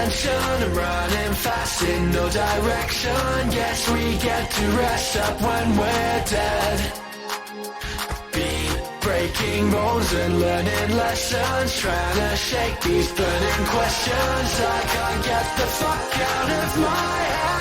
attention. I'm running fast in no direction. Yes, we get to rest up when we're dead. Been breaking bones and learning lessons, trying to shake these burning questions. I can't get the fuck out of my head.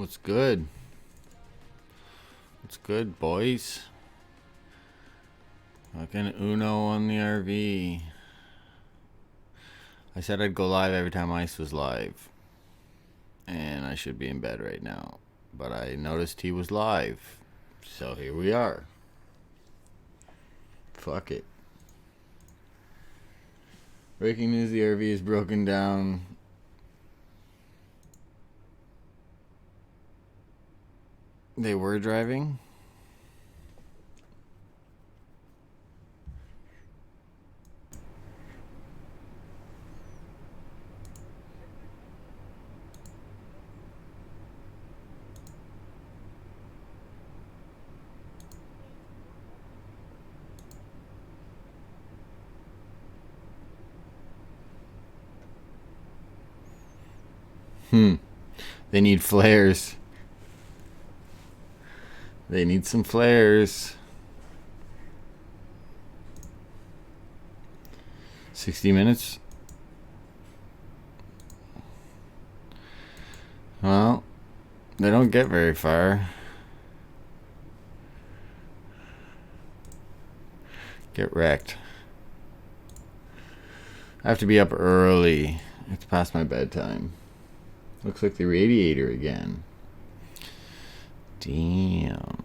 What's good? What's good, boys? Fucking Uno on the RV. I said I'd go live every time Ice was live. And I should be in bed right now. But I noticed he was live. So here we are. Fuck it. Breaking news, the RV is broken down. They were driving? They need flares. They need some flares. 60 minutes. Well, they don't get very far. Get wrecked. I have to be up early. It's past my bedtime. Looks like the radiator again. Damn.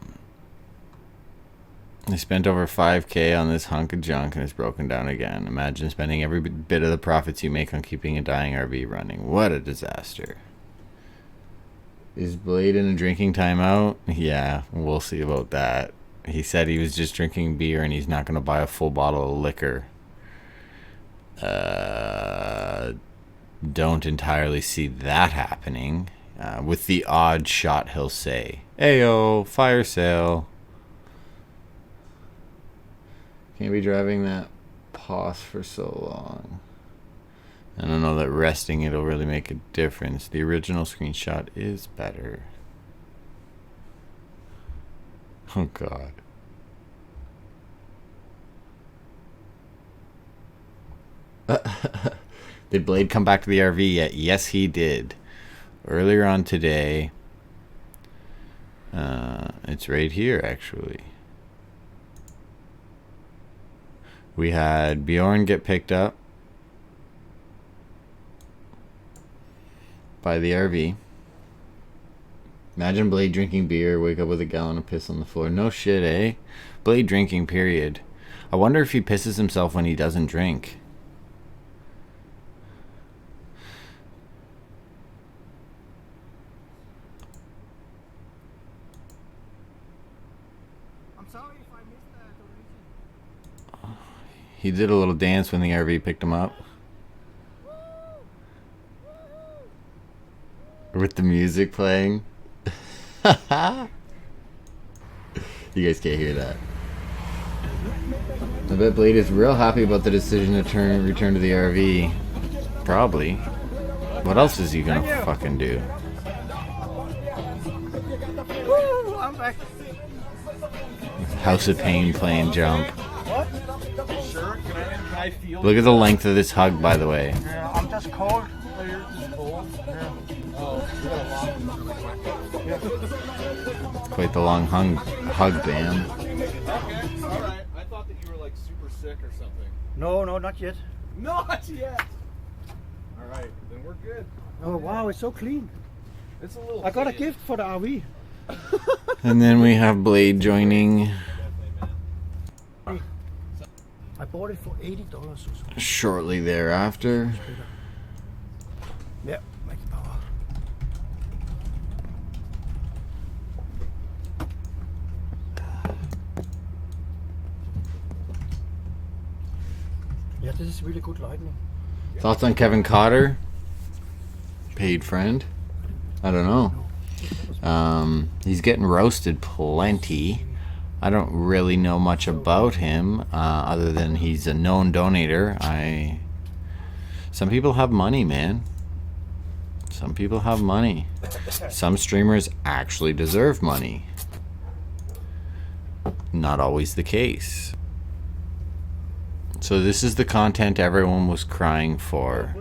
I spent over $5,000 on this hunk of junk and it's broken down again. Imagine spending every bit of the profits you make on keeping a dying RV running. What a disaster. Is Blade in a drinking timeout? Yeah, we'll see about that. He said he was just drinking beer and he's not going to buy a full bottle of liquor. Don't entirely see that happening. With the odd shot, he'll say, "Ayo, fire sale." Can't be driving that POS for so long. I don't know that resting it'll really make a difference. The original screenshot is better. Oh God. Did Blade come back to the RV yet? Yes, he did. Earlier on today. It's right here, actually. We had Bjorn get picked up by the RV. Imagine Blade drinking beer, wake up with a gallon of piss on the floor. No shit, eh? Blade drinking, period. I wonder if he pisses himself when he doesn't drink. I'm sorry if I missed that donation. He did a little dance when the RV picked him up. With the music playing. You guys can't hear that. I bet Blade is real happy about the decision to return to the RV. Probably. What else is he gonna fucking do? Woo, I'm back. House of Pain playing Jump. What? Sure, can I feel? Look at the length of this hug, by the way. Yeah, I'm just cold. You're just cold. Yeah. Oh, you got a long. Yeah. Quite the long hug band. Okay, alright. I thought that you were like super sick or something. No, not yet. Not yet! Alright, then we're good. Oh wow, it's so clean. It's a little. I got a clean. gift for the RV. And then we have Blade joining I bought it for $80 or so. shortly thereafter. Yeah, make it power. Yeah, this is really good lighting. Thoughts on Kevin Cotter? Paid friend? I don't know. He's getting roasted plenty. I don't really know much about him other than he's a known donator. Some people have money, man. Some people have money. Some streamers actually deserve money. Not always the case. So this is the content everyone was crying for.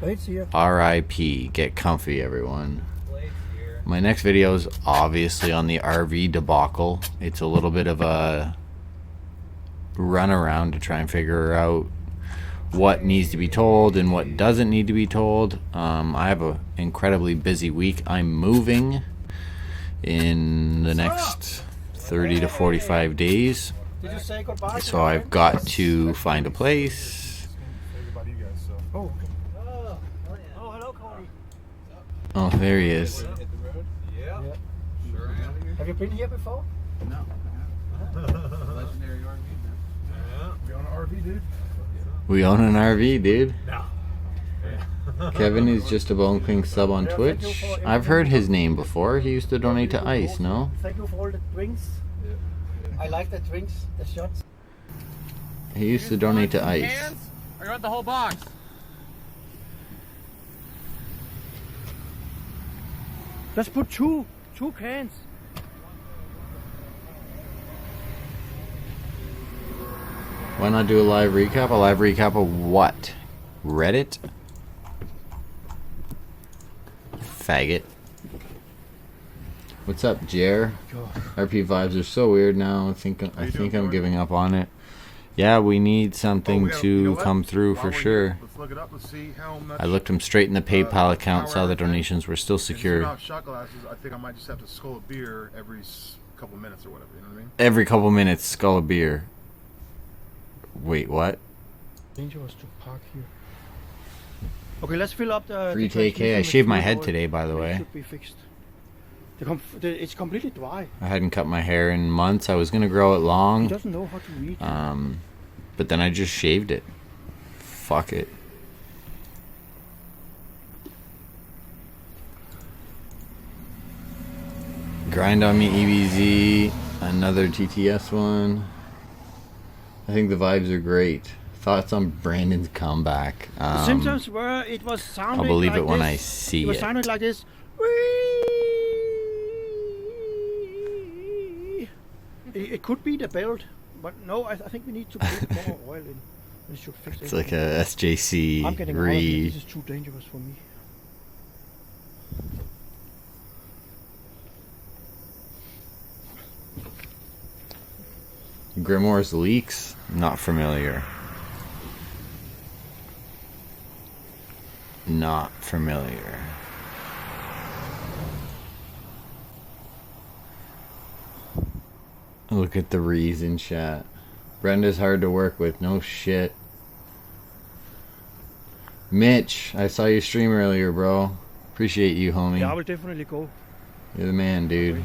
Blade's here. R.I.P. Get comfy, everyone. Blade's here. My next video is obviously on the RV debacle. It's a little bit of a runaround to try and figure out what needs to be told and what doesn't need to be told. I have an incredibly busy week. I'm moving in the next 30 to 45 days. Did you say goodbye? So I've got to find a place. Oh, okay. Oh, hello, Cody. Oh, there he is. Hit the road? Yeah. Yeah. Sure am. Have you been here before? No. Legendary RV, man. Yeah, we on an RV, dude. We own an RV, dude. No. Kevin is just a Bone King sub on Twitch. I've heard his name before. He used to donate to Ice, no? Thank you for all the drinks. I like the drinks, the shots. He used to donate to Ice. Or you want the whole box? Let's put two cans. Why not do a live recap? A live recap of what? Reddit? Faggot. What's up, Jer? RP vibes are so weird now. I think I'm giving up on it. Yeah, we need something to come through for sure. Let's look it up. Let's see how much. I looked him straight in the PayPal account, saw the donations were still Since secure. we're not shot glasses, I think I might just have to skull a beer every couple minutes or whatever. You know what I mean? Every couple minutes, skull a beer. Wait, what? Dangerous to park here. Okay, let's fill up the. Free the TK. I transmission shaved my with head fuel today, by the oil. It way. should be fixed. It's completely dry. I hadn't cut my hair in months. I was gonna grow it He long, doesn't know how to read. but then I just shaved it. Fuck it. Grind on me, EBZ. Another TTS one. I think the vibes are great. Thoughts on Brandon's comeback? The symptoms were it was sounding. I'll believe like it when this. I see It was it. sounding like this. It could be the belt, but no. I think we need to put more oil in. This should fix It's it. like a SJC I'm getting out of here. re. This is too dangerous for me. Grimoire's leaks. Not familiar. Not familiar. Look at the rees in chat. Brenda's hard to work with. No shit. Mitch, I saw you stream earlier, bro. Appreciate you, homie. Yeah, I will definitely go. You're the man, dude.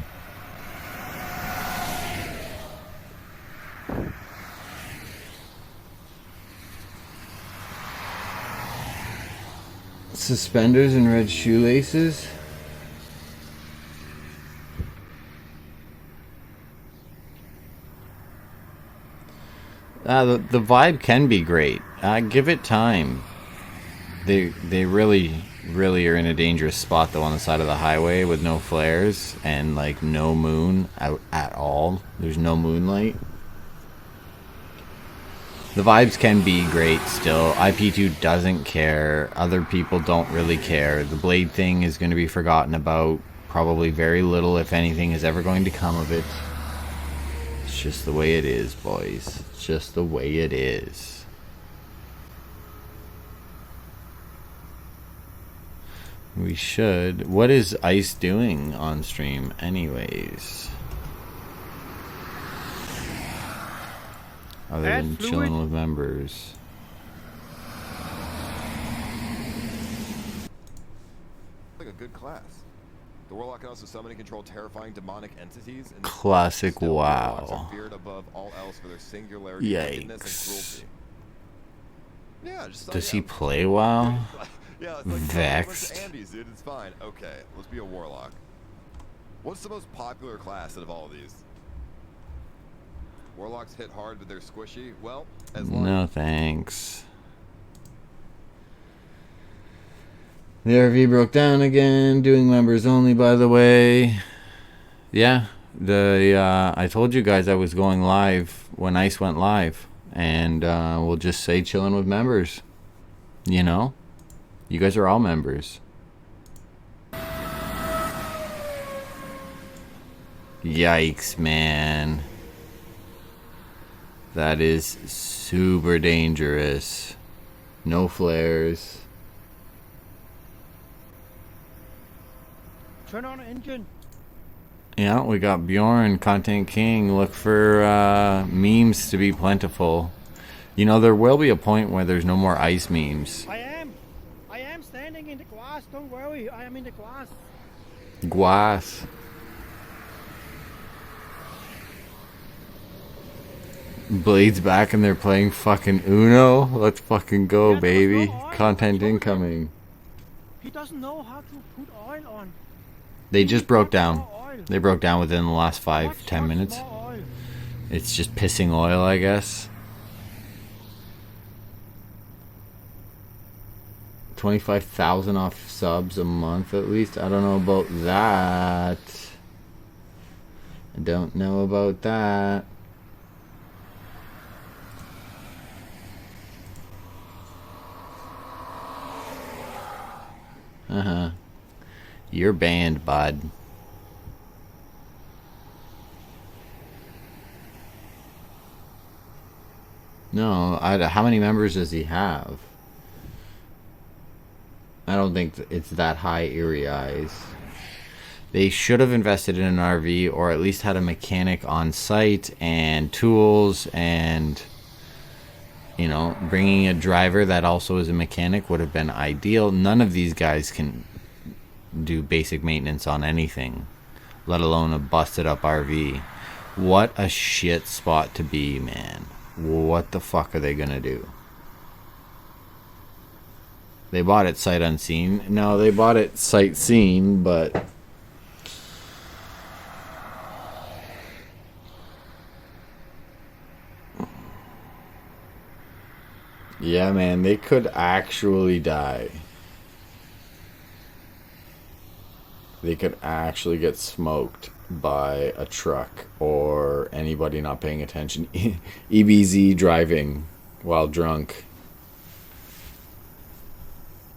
Suspenders and red shoelaces. The vibe can be great. Give it time. They really are in a dangerous spot though on the side of the highway with no flares and like no moon out at all. There's no moonlight. The vibes can be great still. IP2 doesn't care. Other people don't really care. The blade thing is going to be forgotten about. Probably very little, if anything, is ever going to come of it. It's just the way it is, boys. It's just the way it is. We should. What is Ice doing on stream anyways? Other than chilling with members. Like a good class. The Warlock can also summon and control terrifying demonic entities. And Classic still, Warlocks WoW. are feared above all else for their singularity, wickedness, and cruelty. Yeah, just Does he play WoW? yeah, it's like Vexed. Andes, dude. It's fine. Okay, let's be a Warlock. What's the most popular class out of all of these? Warlocks hit hard, but they're squishy. Well, as long No thanks. The RV broke down again. Doing members only, by the way. Yeah, I told you guys I was going live when Ice went live, and we'll just say chilling with members. You know, you guys are all members. Yikes, man. That is super dangerous. No flares. Turn on the engine. Yeah, we got Bjorn, Content King. Look for memes to be plentiful. You know, there will be a point where there's no more ice memes. I am standing in the glass. Don't worry. I am in the glass. Guas. Blade's back and they're playing fucking Uno. Let's fucking go, Yeah, there was baby. no oil. Content incoming. He doesn't know how to put oil on. They just broke down. More oil. They broke down within the last 5-10 minutes. More oil. It's just pissing oil, I guess. 25,000 off subs a month at least. I don't know about that. I don't know about that. Uh-huh. You're banned, bud. No, how many members does he have? I don't think it's that high, Eerie Eyes. They should have invested in an RV or at least had a mechanic on site and tools and, you know, bringing a driver that also is a mechanic would have been ideal. None of these guys can do basic maintenance on anything. let alone a busted up RV. What a shit spot to be, man. What the fuck are they gonna do? They bought it sight unseen. No, they bought it sight seen, but yeah, man, they could actually die. They could actually get smoked by a truck or anybody not paying attention. EBZ driving while drunk.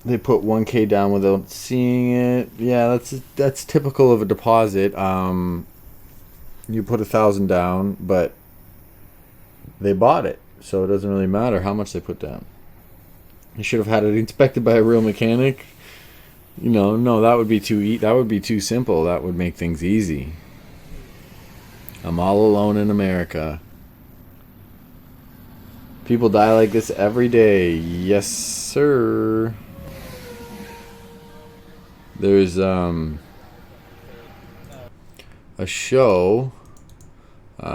They put 1K down without seeing it. Yeah, that's typical of a deposit. You put 1,000 down, but they bought it, so it doesn't really matter how much they put down. You should have had it inspected by a real mechanic. You know, no, that would be too simple. That would make things easy. I'm all alone in America. People die like this every day. Yes, sir. There's a show. Let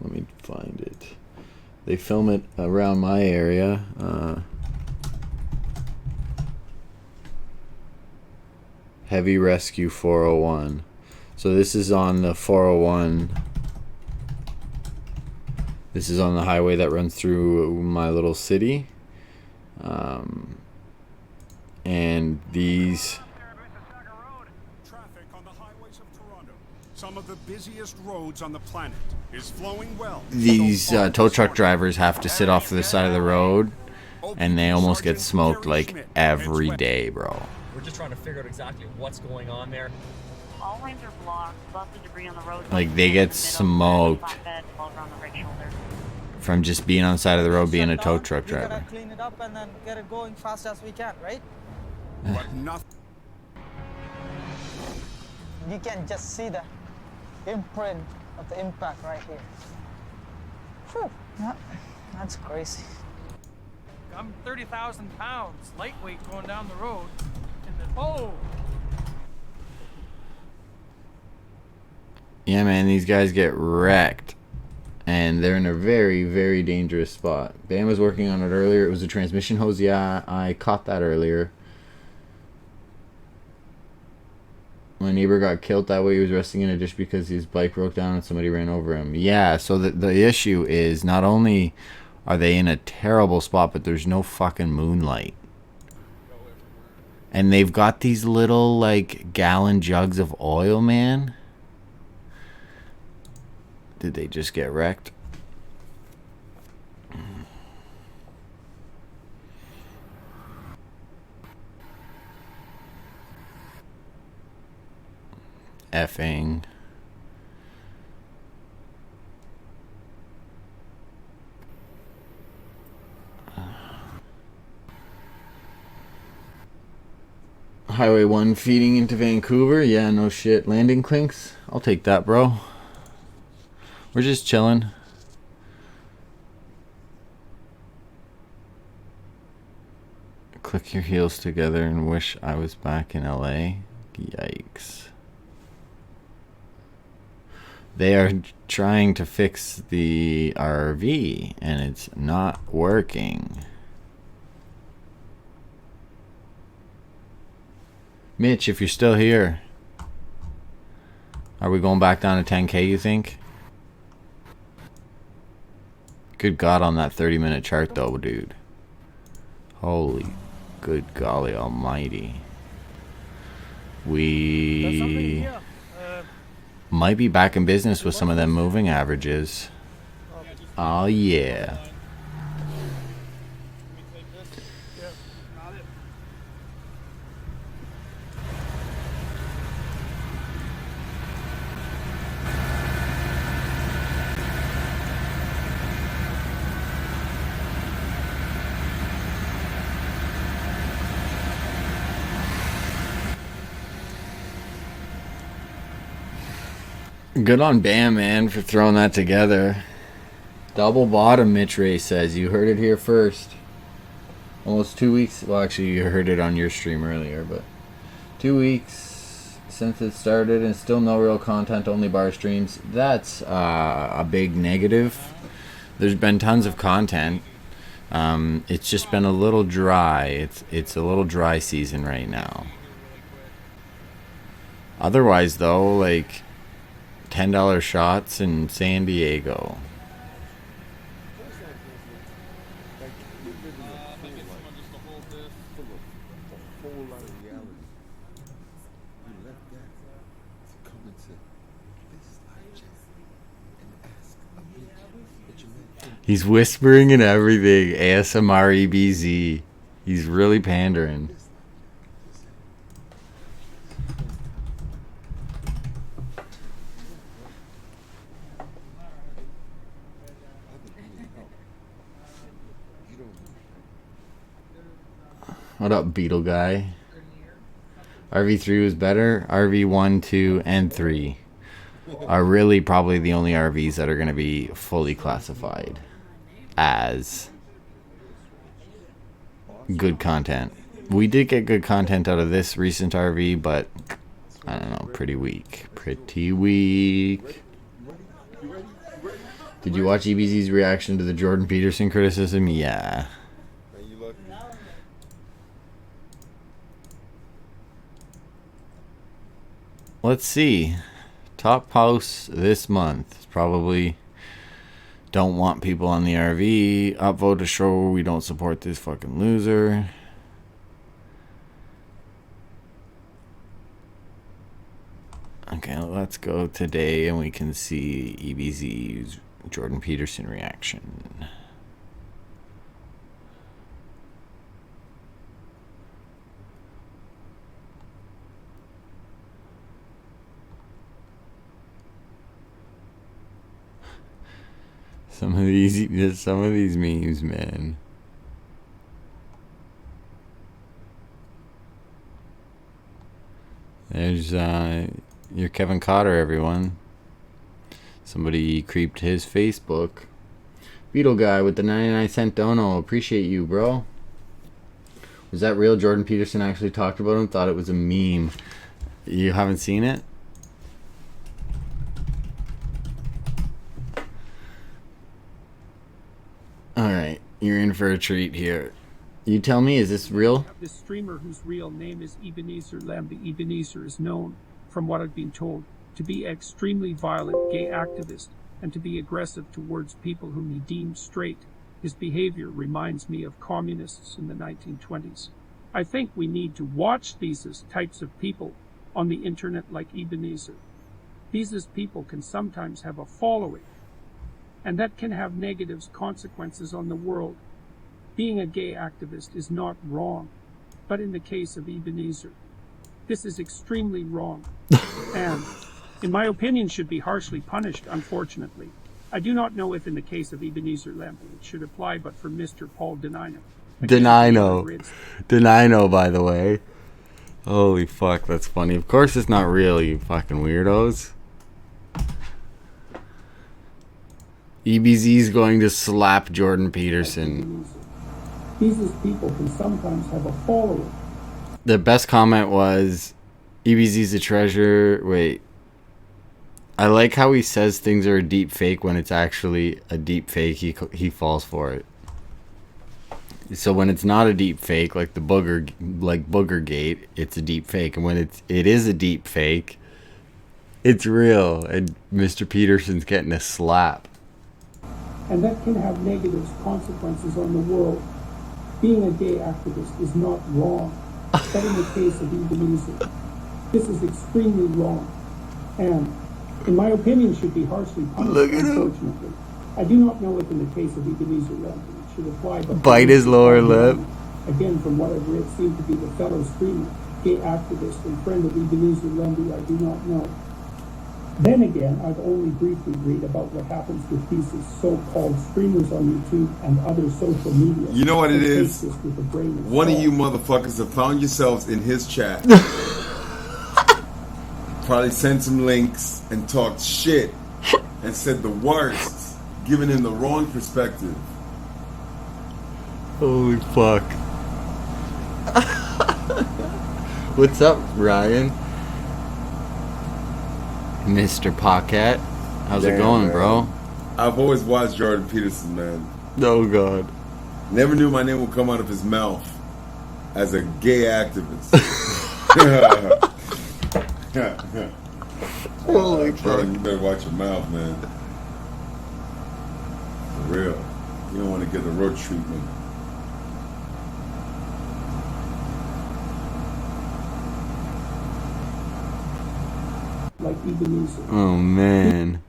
me find it. They film it around my area. Heavy Rescue 401. So this is on the 401. This is on the highway that runs through my little city. And these... Traffic on the highways of Toronto, some of the busiest roads on the planet, is flowing well. These tow truck drivers have to sit off to the side of the road, and they almost get smoked like every day, bro. We're just trying to figure out exactly what's going on there. All lanes are blocked. Lots of debris on the road. Like, they get smoked from just being on the side of the road being a tow truck driver. We gotta clean it up and then get it going fast as we can, right? But nothing. You can just see the imprint of the impact right here. Whew, that's crazy. I'm 30,000 pounds, lightweight going down the road. And then, oh! Yeah, man, these guys get wrecked. And they're in a very, very dangerous spot. Bam was working on it earlier. It was a transmission hose. Yeah, I caught that earlier. My neighbor got killed that way. He was resting in a ditch because his bike broke down and somebody ran over him. Yeah, so the issue is not only are they in a terrible spot, but there's no fucking moonlight. And they've got these little, like, gallon jugs of oil, man. Did they just get wrecked? Effing. Highway 1 feeding into Vancouver. Yeah, no shit. Landing clinks. I'll take that, bro. We're just chilling. Click your heels together and wish I was back in LA. Yikes. They are trying to fix the RV and it's not working. Mitch, if you're still here, are we going back down to 10K, you think? Good God on that 30-minute chart, though, dude. Holy good golly almighty. We might be back in business with some of them moving averages. Oh, yeah. Good on Bam, man, for throwing that together. Double bottom, Mitch Ray says. You heard it here first. Almost 2 weeks. Well, actually, you heard it on your stream earlier, but 2 weeks since it started and still no real content, only bar streams. That's a big negative. There's been tons of content. It's just been a little dry. It's a little dry season right now. Otherwise, though, like $10 shots in San Diego. He's whispering and everything. ASMR EBZ. He's really pandering. What up, Beetle guy? RV3 was better. RV1, 2, and 3 are really probably the only RVs that are going to be fully classified as good content. We did get good content out of this recent RV, but I don't know, pretty weak. Pretty weak. Did you watch EBZ's reaction to the Jordan Peterson criticism? Yeah. Let's see. Top posts this month. Probably don't want people on the RV. Upvote to show we don't support this fucking loser. Okay, let's go today and we can see EBZ's Jordan Peterson reaction. Some of these memes, man. There's your Kevin Cotter, everyone. Somebody creeped his Facebook. Beetle guy with the 99-cent dono. Appreciate you, bro. Was that real? Jordan Peterson actually talked about him? Thought it was a meme. You haven't seen it? Alright, you're in for a treat here. You tell me, is this real? This streamer whose real name is Ebenezer Lamb. Ebenezer is known, from what I've been told, to be an extremely violent gay activist and to be aggressive towards people whom he deemed straight. His behavior reminds me of communists in the 1920s. I think we need to watch these types of people on the internet like Ebenezer. These people can sometimes have a following, and that can have negative consequences on the world. Being a gay activist is not wrong, but in the case of Ebenezer, this is extremely wrong, and, in my opinion, should be harshly punished, unfortunately. I do not know if in the case of Ebenezer Lamb it should apply, but for Mr. Paul Denino. Denino, by the way. Holy fuck, that's funny. Of course it's not real, you fucking weirdos. EBZ's going to slap Jordan Peterson. These people can sometimes have a following. The best comment was, EBZ's a treasure. Wait. I like how he says things are a deep fake when it's actually a deep fake. He falls for it. So when it's not a deep fake, like the Boogergate, it's a deep fake. And when it is a deep fake, it's real. And Mr. Peterson's getting a slap. And that can have negative consequences on the world. Being a gay activist is not wrong, but in the case of Ebenezer, this is extremely wrong, and, in my opinion, should be harshly punished, unfortunately. I do not know if in the case of Ebenezer Lamb it should apply, but... Bite his lower lip. Again, from what I've read, seemed to be the fellow streamer, gay activist, and friend of Ebenezer Lamb, I do not know. Then again, I've only briefly read about what happens with these so-called streamers on YouTube and other social media. You know what it is? One of you motherfuckers have found yourselves in his chat. Probably sent some links and talked shit and said the worst, giving him the wrong perspective. Holy fuck. What's up, Ryan? Mr. Pocket. How's it Damn, going, man. bro? I've always watched Jordan Peterson, man. Oh, God. Never knew my name would come out of his mouth as a gay activist. Holy brother, fuck. you better watch your mouth, man. For real. You don't want to get the road treatment. Like Ebenezer. Oh, man.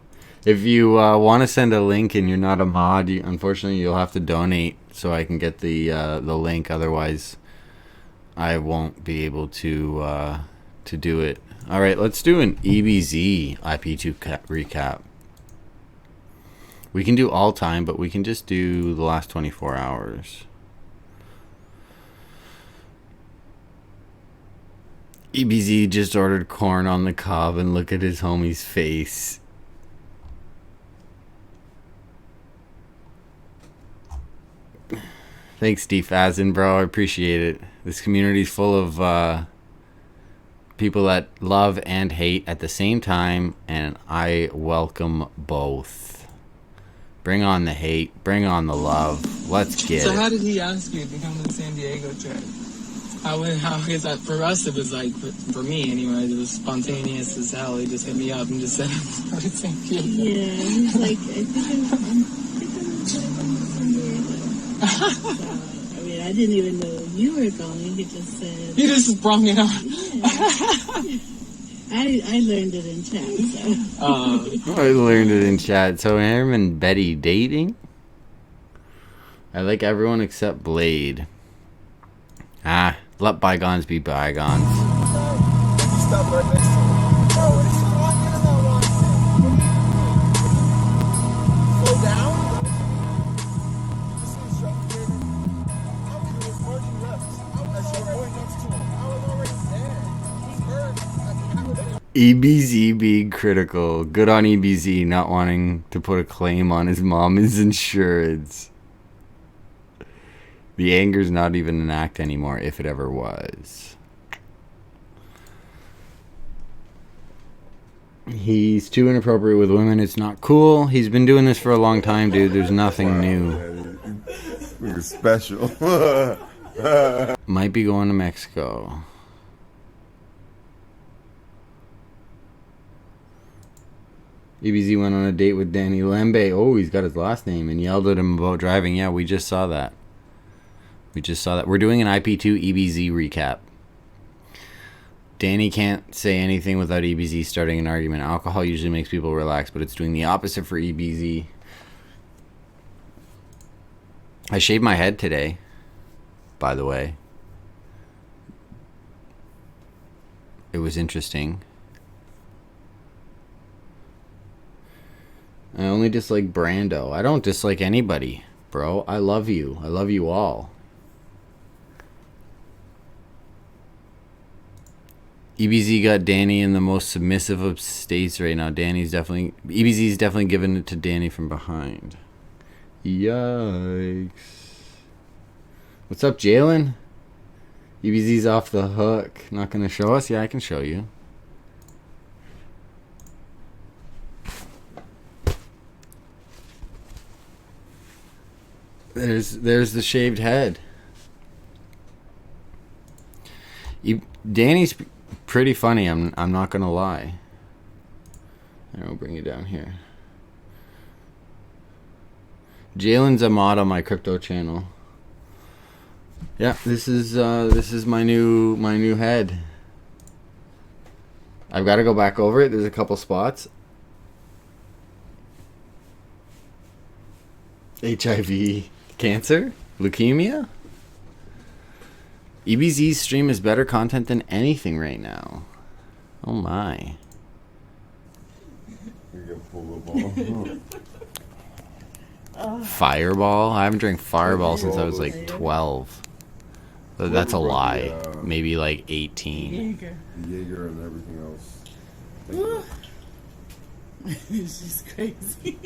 If you want to send a link and you're not a mod, unfortunately you'll have to donate so I can get the link. Otherwise, I won't be able to do it. All right, let's do an EBZ IP2 recap. We can do all time, but we can just do the last 24 hours. EBZ just ordered corn on the cob, and look at his homie's face. Thanks, Steve Fazin, bro. I appreciate it. This community's full of people that love and hate at the same time, and I welcome both. Bring on the hate. Bring on the love. Let's get So it. how did he ask you to come to the San Diego trip? How is that for us? It was like, for me anyway, it was spontaneous as hell. He just hit me up and just said, I'm going to San Diego. Yeah, he's like, I think I'm San Diego. So, I mean, I didn't even know you were going. He just said. He just brought me on. Yeah. I learned it in chat, so. I learned it in chat. So him and Betty dating? I like everyone except Blade. Ah, let bygones be bygones. Stop right next to him. Bro, what is wrong with that one? Slow down? This is suffocating. I was merging left. As you're going next to him. I was already there. EBZ being critical. Good on EBZ not wanting to put a claim on his mom's insurance. The anger's not even an act anymore, if it ever was. He's too inappropriate with women. It's not cool. He's been doing this for a long time, dude. There's nothing new. We're special. Might be going to Mexico. EBZ went on a date with Danny Lembe. Oh, he's got his last name, and yelled at him about driving. Yeah, we just saw that. We're doing an IP2 EBZ recap. Danny can't say anything without EBZ starting an argument. Alcohol usually makes people relax, but it's doing the opposite for EBZ. I shaved my head today, by the way. It was interesting. I only dislike Brando. I don't dislike anybody, bro. I love you. I love you all. EBZ got Danny in the most submissive of states right now. EBZ's definitely giving it to Danny from behind. Yikes. What's up, Jalen? EBZ's off the hook. Not gonna show us? Yeah, I can show you. There's the shaved head. Danny's pretty funny. I'm not gonna lie. I'll bring you down here. Jalen's a mod on my crypto channel. Yeah, this is my new head. I've got to go back over it. There's a couple spots. HIV, cancer, leukemia. EBZ's stream is better content than anything right now. Oh my. Fireball? I haven't drank Fireball since I was like 12. That's a lie. Maybe like 18. Jaeger and everything else. She's crazy.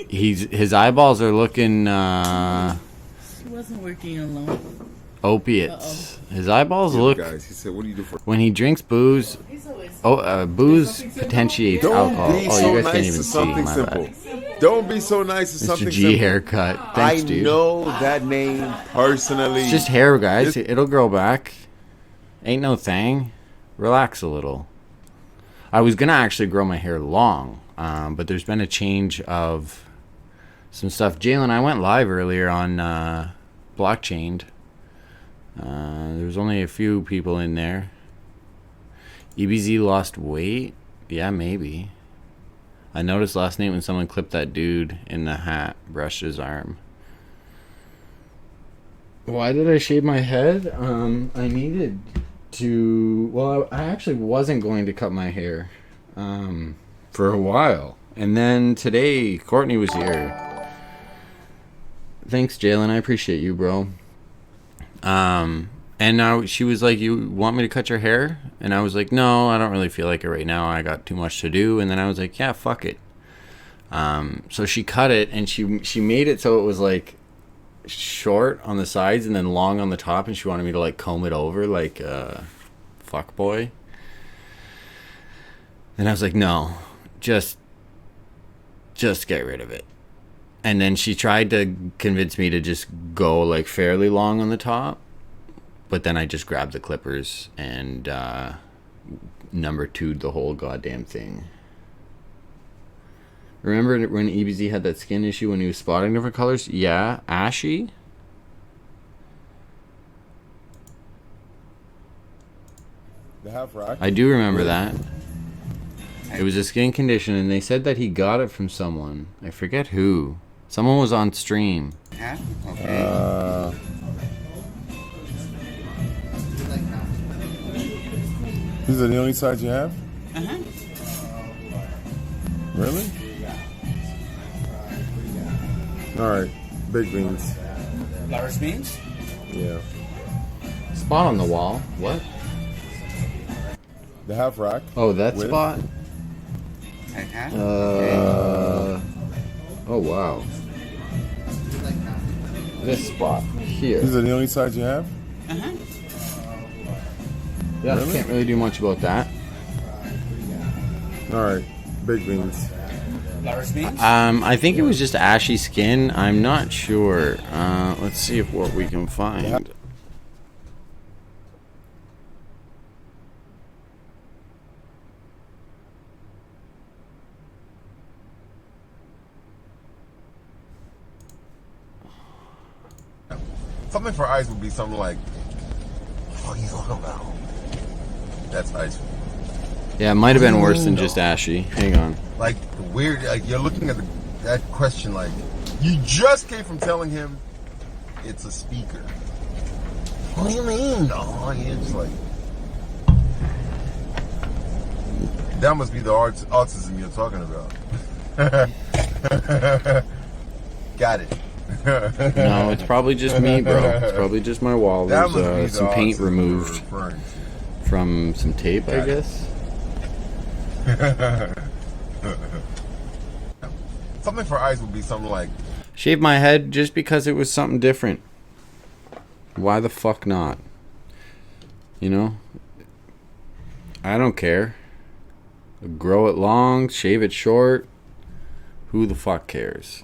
His eyeballs are looking She wasn't working alone. opiates. His eyeballs Yeah, look. guys, he said, "What do you do for?" When he drinks booze, booze potentiates alcohol. Be Oh, so you guys nice can't even to see. something My simple. bad. Don't be so nice to Mr. something G simple. haircut. Thanks, I dude. know that name personally. It's just hair, guys. It'll grow back. Ain't no thing. Relax a little. I was gonna actually grow my hair long, but there's been a change of some stuff. Jalen, I went live earlier on Blockchained. There was only a few people in there. EBZ lost weight? Yeah, maybe. I noticed last night when someone clipped that dude in the hat, brushed his arm. Why did I shave my head? I needed to... Well, I actually wasn't going to cut my hair for a while. And then today, Courtney was here. Thanks, Jalen. I appreciate you, bro. And now she was like, "You want me to cut your hair?" And I was like, "No, I don't really feel like it right now. I got too much to do." And then I was like, "Yeah, fuck it." So she cut it, and she made it so it was like short on the sides and then long on the top, and she wanted me to like comb it over like a fuck boy. And I was like, "No, just get rid of it." And then she tried to convince me to just go like fairly long on the top. But then I just grabbed the clippers and number 2'd the whole goddamn thing. Remember when EBZ had that skin issue when he was spotting different colors? Yeah, ashy. The half rack. I do remember that. It was a skin condition, and they said that he got it from someone. I forget who. Someone was on stream. These are the only sides you have? Really? Alright, baked beans. Large beans? Yeah. Spot on the wall. What? The half rack. Oh, that with- spot? Oh, wow. This spot here. These are the only sides you have? Yeah, Really? can't really do much about that. Alright, baked beans. Large beans? I think it was just ashy skin. I'm not sure. Let's see what we can find. Something for ice would be something like, what are you talking about? That's ice. Yeah, it might have been worse than just ashy. Hang on. Like, the weird, like, you're looking at that question like, you just came from telling him it's a speaker. What do you mean? No, it's like, that must be the autism you're talking about. Got it. No, it's probably just me, bro. It's probably just my wall. That There's must be the some paint autism you're removed referring from some tape, I guess. Something for ice would be something like, Shave my head just because it was something different. Why the fuck not? You know? I don't care. Grow it long, shave it short. Who the fuck cares?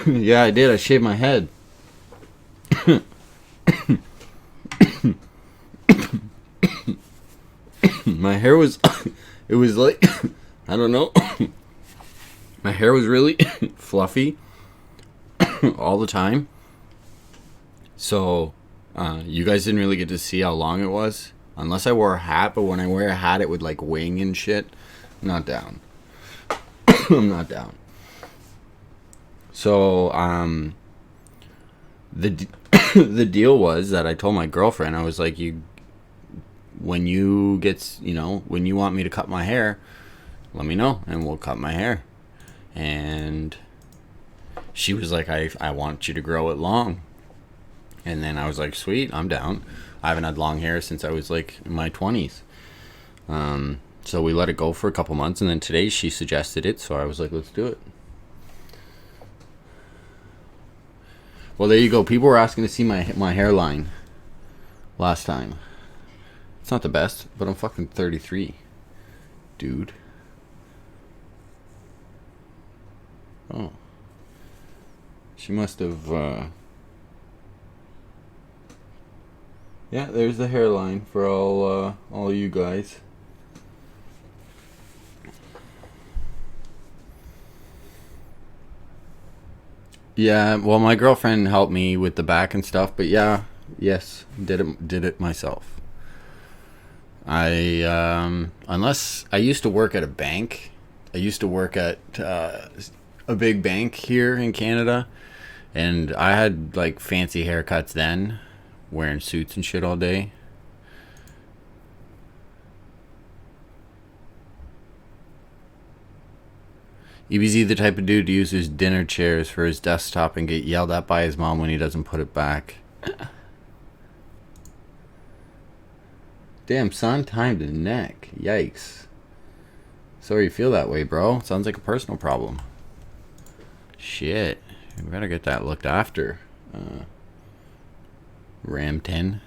Yeah, I did. I shaved my head. My hair was... It was like... I don't know. My hair was really fluffy all the time. So, you guys didn't really get to see how long it was. Unless I wore a hat, but when I wear a hat, it would like wing and shit. I'm not down. I'm not down. So, the deal was that I told my girlfriend, I was like, when you want me to cut my hair, let me know and we'll cut my hair. And she was like, I want you to grow it long. And then I was like, sweet, I'm down. I haven't had long hair since I was like in my 20s. So we let it go for a couple months, and then today she suggested it, so I was like, let's do it. Well, there you go. People were asking to see my hairline last time. It's not the best, but I'm fucking 33, dude. Oh. She must have, yeah, there's the hairline for all you guys. Yeah, well, my girlfriend helped me with the back and stuff, but yeah, yes, did it myself. Unless I used to work at a bank. I used to work at a big bank here in Canada, and I had like fancy haircuts then, wearing suits and shit all day. EBZ the type of dude to use his dinner chairs for his desktop and get yelled at by his mom when he doesn't put it back. Damn, son, time to neck. Yikes. Sorry you feel that way, bro. Sounds like a personal problem. Shit. We better get that looked after. Ram 10.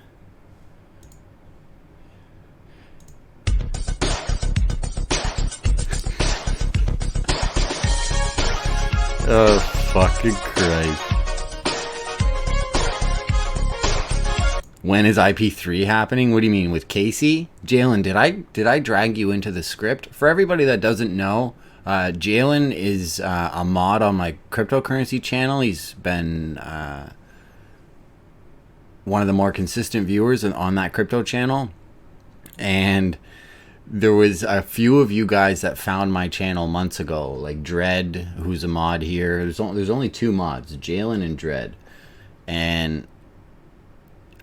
Oh, fucking Christ. When is IP3 happening? What do you mean, with Casey? Jalen, did I drag you into the script? For everybody that doesn't know, Jalen is a mod on my cryptocurrency channel. He's been one of the more consistent viewers on that crypto channel. And there was a few of you guys that found my channel months ago, like Dread, who's a mod here. There's only two mods, Jalen and Dread. And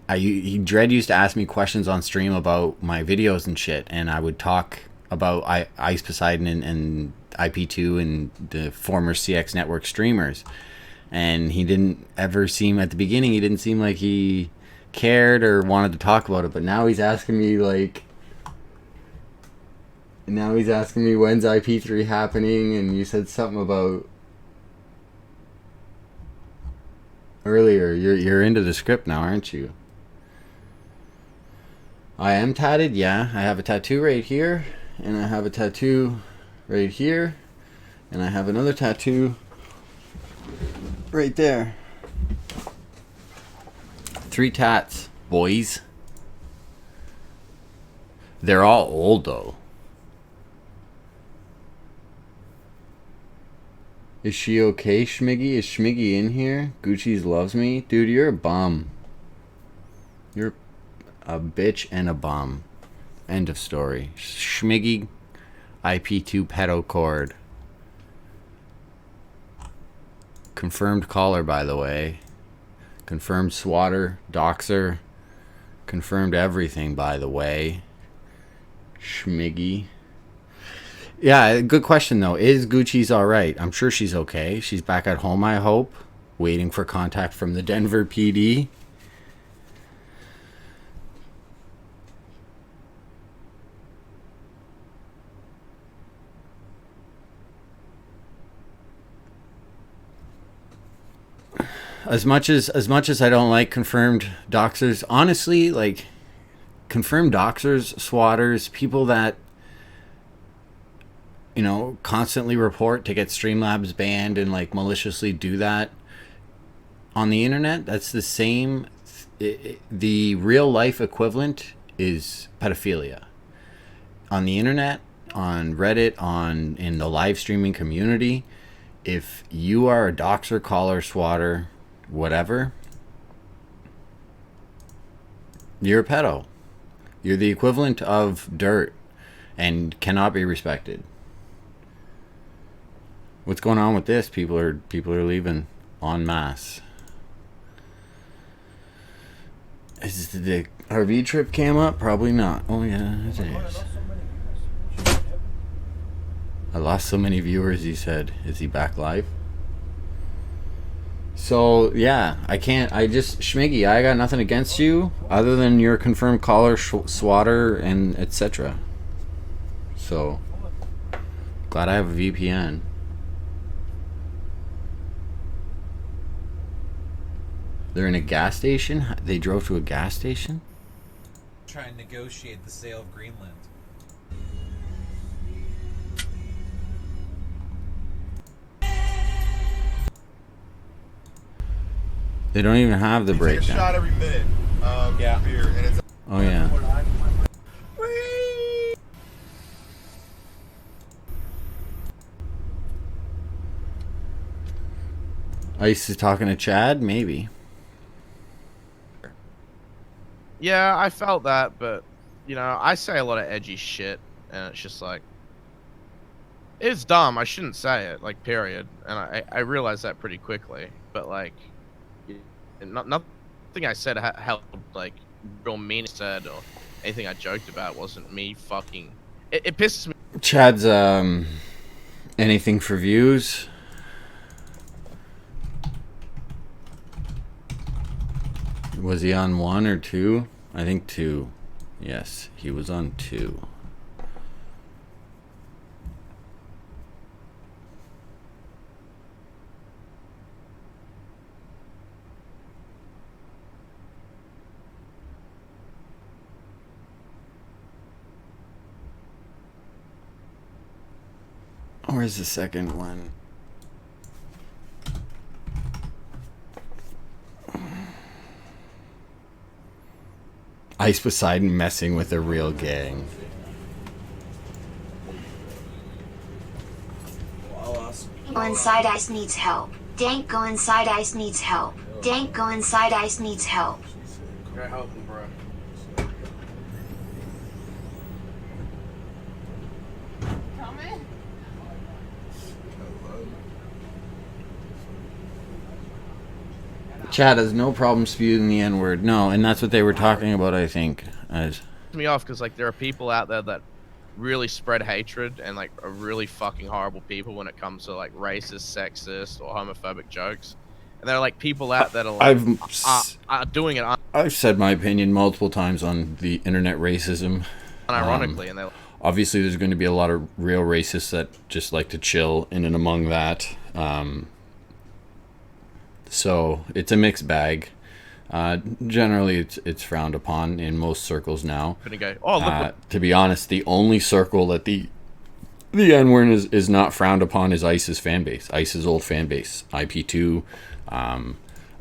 Dread used to ask me questions on stream about my videos and shit, and I would talk about Ice Poseidon and IP2 and the former CX Network streamers. And he didn't ever seem, at the beginning, he didn't seem like he cared or wanted to talk about it, but now he's asking me like, when's IP3 happening, and you said something about earlier. You're into the script now, aren't you? I am tatted, yeah. I have a tattoo right here, and I have a tattoo right here, and I have another tattoo right there. 3 tats, boys. They're all old, though. Is she okay, Schmiggy? Is Schmiggy in here? Gucci's loves me? Dude, you're a bum. You're a bitch and a bum. End of story. Schmiggy, IP2 pedo cord. Confirmed caller, by the way. Confirmed swatter, doxer. Confirmed everything, by the way. Schmiggy. Yeah, good question, though. Is Gucci's alright? I'm sure she's okay. She's back at home, I hope. Waiting for contact from the Denver PD. As much as I don't like confirmed doxers, honestly, like, confirmed doxers, swatters, people that, you know, constantly report to get Streamlabs banned and like maliciously do that on the internet, that's the same. The real life equivalent is pedophilia. On the internet, on Reddit, in the live streaming community, if you are a doxer, caller, swatter, whatever, you're a pedo. You're the equivalent of dirt and cannot be respected. What's going on with this? People are leaving en masse. Is the RV trip cam up? Probably not. Oh yeah, it is. I lost so many viewers, he said. Is he back live? So yeah, I can't. I just Schmiggy. I got nothing against you other than your confirmed caller, swatter, and etc. So glad I have a VPN. They're in a gas station. They drove to a gas station. Try and negotiate the sale of Greenland. They don't even have the Take a breakdown. shot every minute of beer, and it's. Oh yeah. Ice is talking to Chad, maybe. Yeah, I felt that, but you know, I say a lot of edgy shit, and it's just like, it's dumb. I shouldn't say it, like, period. And I realized that pretty quickly. But like, nothing I said helped, like, real mean said or anything I joked about wasn't me fucking. It pisses me. Chad's anything for views. Was he on 1 or 2? I think 2. Yes, he was on 2. Where's the second one? Ice Poseidon messing with a real gang. Go inside, Ice needs help. Dank, go inside, Ice needs help. Dank, go inside, Ice needs help. You're helping, bro. Chad has no problem spewing the N-word. No, and that's what they were talking about, I think. As Me off because like there are people out there that really spread hatred and like are really fucking horrible people when it comes to like racist, sexist, or homophobic jokes. And there are like people out that are like are doing it I've said my opinion multiple times on the internet racism. unironically, and they Obviously, there's going to be a lot of real racists that just like to chill in and among that. So it's a mixed bag. Generally, it's frowned upon in most circles now. gonna go. Oh, look. To be honest, the only circle that the N-word is not frowned upon is ICE's fan base. ICE's old fan base. IP2,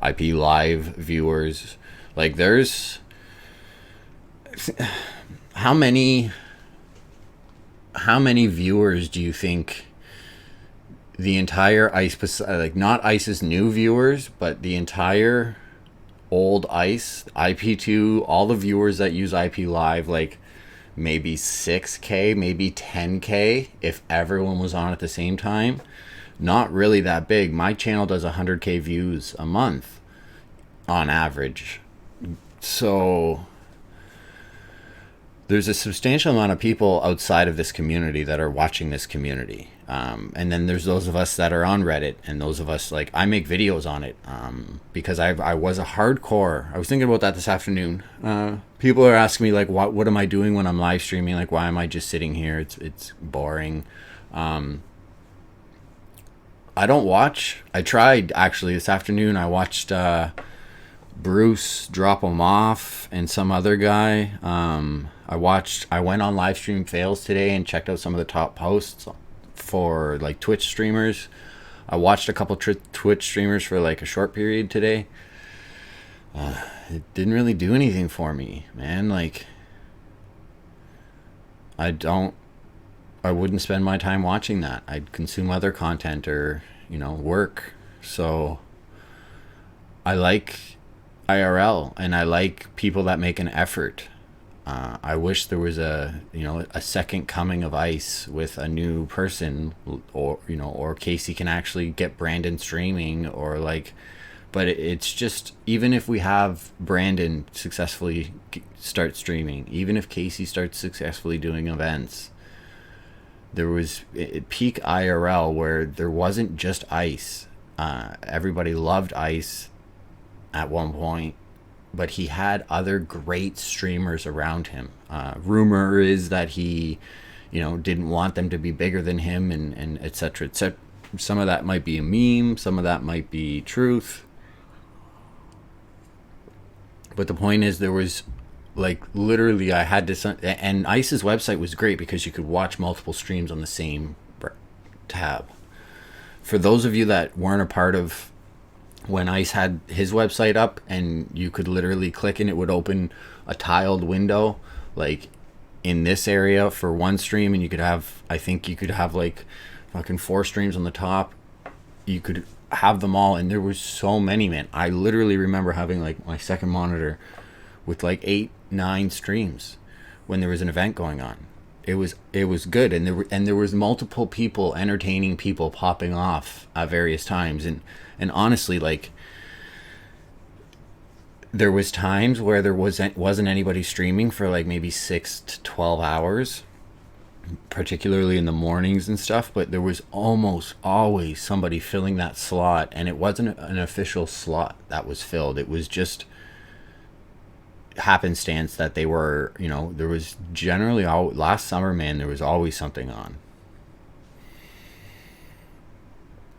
IP Live viewers. Like, there's... How many viewers do you think the entire ICE, like not ICE's new viewers, but the entire old ICE, IP2, all the viewers that use IP Live, like maybe 6K, maybe 10K if everyone was on at the same time? Not really that big. My channel does 100K views a month on average. So there's a substantial amount of people outside of this community that are watching this community. And then there's those of us that are on Reddit, and those of us, like, I make videos on it because I was a hardcore. I was thinking about that this afternoon. People are asking me, like, what am I doing when I'm live streaming? Like, why am I just sitting here? It's boring. I don't watch. I tried, actually, this afternoon. I watched Bruce drop him off and some other guy. I went on live stream fails today and checked out some of the top posts for like Twitch streamers. I watched a couple Twitch streamers for like a short period today. It didn't really do anything for me, man. Like, I wouldn't spend my time watching that. I'd consume other content or, work. So I like IRL, and I like people that make an effort. I wish there was a second coming of ICE with a new person, or Casey can actually get Brandon streaming, or like, but it's just, even if we have Brandon successfully start streaming, even if Casey starts successfully doing events, there was peak IRL where there wasn't just ICE. Everybody loved Ice at one point, but he had other great streamers around him. Rumor is that he, didn't want them to be bigger than him, and et cetera, et cetera. Some of that might be a meme, some of that might be truth. But the point is, there was, like, literally, I had to, and Ice's website was great because you could watch multiple streams on the same tab. For those of you that weren't a part of when Ice had his website up, and you could literally click and it would open a tiled window, like in this area for one stream, and you could have, I think you could have like fucking 4 streams on the top. You could have them all, and there was so many, man. I literally remember having like my second monitor with like 8-9 streams when there was an event going on. It was good, and there was multiple people, entertaining people popping off at various times, and honestly, like, there was times where there wasn't anybody streaming for like maybe 6 to 12 hours, particularly in the mornings and stuff, but there was almost always somebody filling that slot, and it wasn't an official slot that was filled. It was just happenstance that they were, there was generally last summer, man, there was always something on.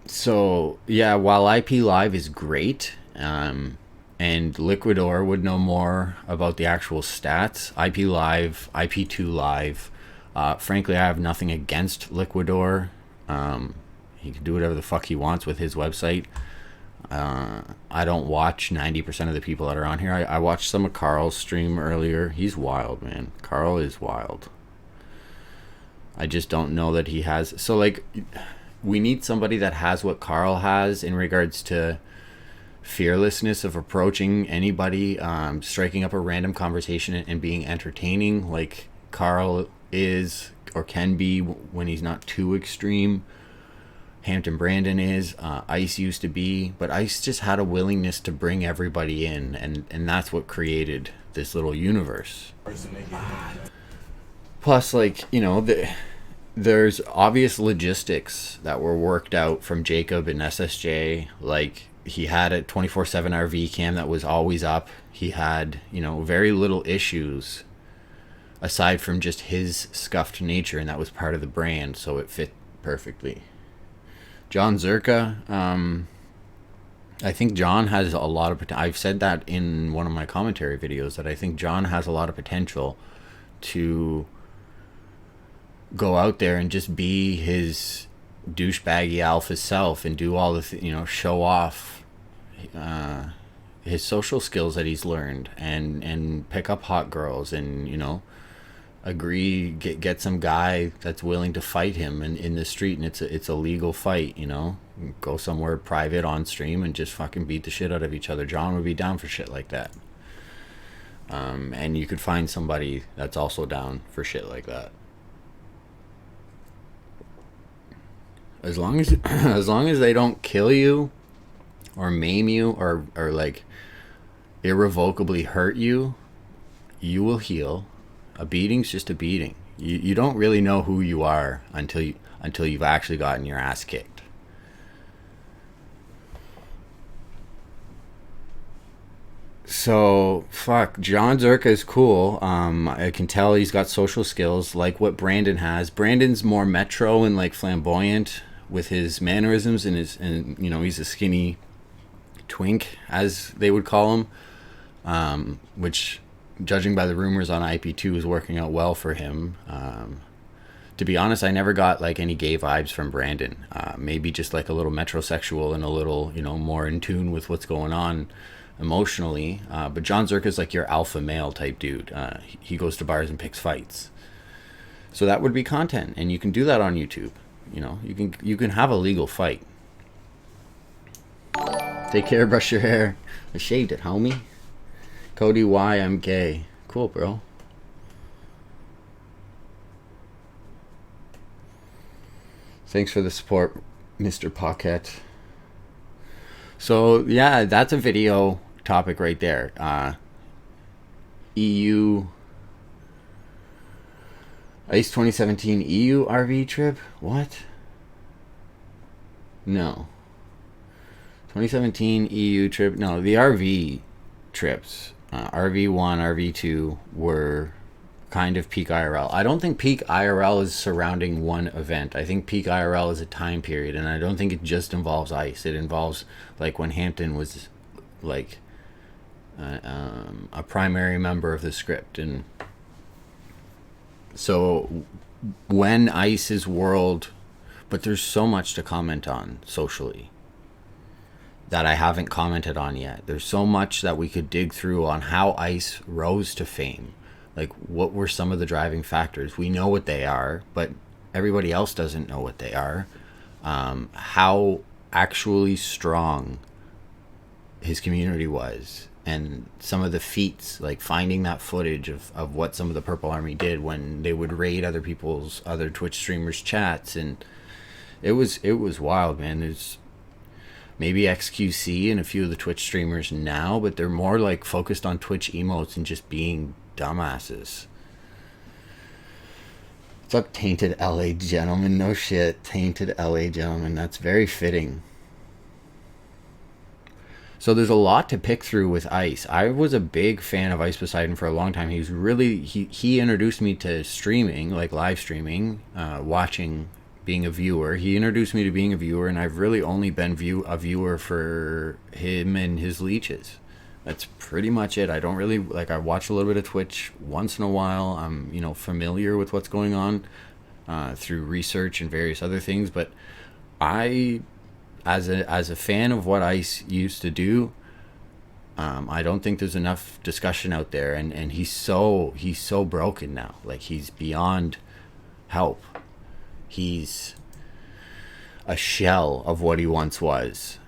So yeah, while IP Live is great, and Liquidor would know more about the actual stats, IP Live, IP2 Live, frankly, I have nothing against Liquidor. He can do whatever the fuck he wants with his website. I don't watch 90% of the people that are on here. I watched some of Carl's stream earlier. He's wild, man. Carl is wild. I just don't know that he has... So, like, we need somebody that has what Carl has in regards to fearlessness of approaching anybody, striking up a random conversation and being entertaining, like Carl is or can be when he's not too extreme. Hampton Brandon is, Ice used to be, but Ice just had a willingness to bring everybody in, and that's what created this little universe. Plus, like, there's obvious logistics that were worked out from Jacob and SSJ. Like, he had a 24/7 RV cam that was always up. He had, very little issues aside from just his scuffed nature, and that was part of the brand, so it fit perfectly. John Zerka, I think John has a lot of potential. I've said that in one of my commentary videos, that I think John has a lot of potential to go out there and just be his douchebaggy alpha self and do all the show off his social skills that he's learned, and pick up hot girls, and get some guy that's willing to fight him in the street, and it's a legal fight. Go somewhere private on stream and just fucking beat the shit out of each other. John would be down for shit like that. And you could find somebody that's also down for shit like that. As long as they don't kill you or maim you or like irrevocably hurt you, you will heal. A beating's just a beating. You don't really know who you are until you've actually gotten your ass kicked. So fuck, John Zerka is cool. I can tell he's got social skills like what Brandon has. Brandon's more metro and like flamboyant with his mannerisms and he's a skinny twink, as they would call him, which, judging by the rumors on IP2, is working out well for him. To be honest, I never got like any gay vibes from Brandon. Maybe just like a little metrosexual and a little, more in tune with what's going on emotionally. But John Zerka is like your alpha male type dude. He goes to bars and picks fights. So that would be content, and you can do that on YouTube. You can have a legal fight. Take care, brush your hair. I shaved it, homie. Cody Y, I'm gay. Cool, bro. Thanks for the support, Mr. Pocket. So, yeah, that's a video topic right there. EU... ICE 2017 EU RV trip? What? No. 2017 EU trip. No, the RV trips, RV1, RV2 were kind of peak IRL. I don't think peak IRL is surrounding one event. I think peak IRL is a time period, and I don't think it just involves ice. It involves like when Hampton was like a primary member of the script. And so when Ice's world, but there's so much to comment on socially that I haven't commented on yet. There's so much that we could dig through on how Ice rose to fame. Like, what were some of the driving factors? We know what they are, but everybody else doesn't know what they are. How actually strong his community was, and some of the feats, like finding that footage of what some of the Purple Army did when they would raid other Twitch streamers' chats, and it was wild, man. There's maybe XQC and a few of the Twitch streamers now, but they're more like focused on Twitch emotes and just being dumbasses. What's up, Tainted LA Gentleman? No shit, Tainted LA Gentleman. That's very fitting. So there's a lot to pick through with Ice. I was a big fan of Ice Poseidon for a long time. He was really, he introduced me to streaming, like live streaming, watching, being a viewer. He introduced me to being a viewer, and I've really only been a viewer for him and his leeches. That's pretty much it. I don't really, like, I watch a little bit of Twitch once in a while. I'm, familiar with what's going on through research and various other things, but as a fan of what Ice used to do, I don't think there's enough discussion out there, and he's so broken now. Like, he's beyond help. He's a shell of what he once was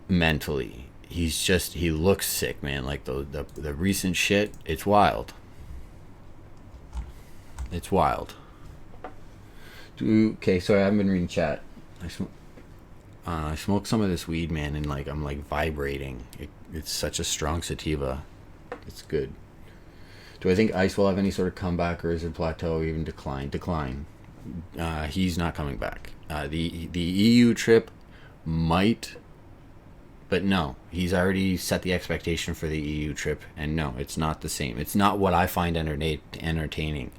mentally. He looks sick, man. Like the recent shit, it's wild. It's wild. Okay, so I haven't been reading chat. I smoked some of this weed, man, and like I'm like vibrating. It's such a strong sativa. It's good. Do I think Ice will have any sort of comeback, or is it plateau, even decline? Decline. He's not coming back. The EU trip might, but no. He's already set the expectation for the EU trip, and no, it's not the same. It's not what I find entertaining.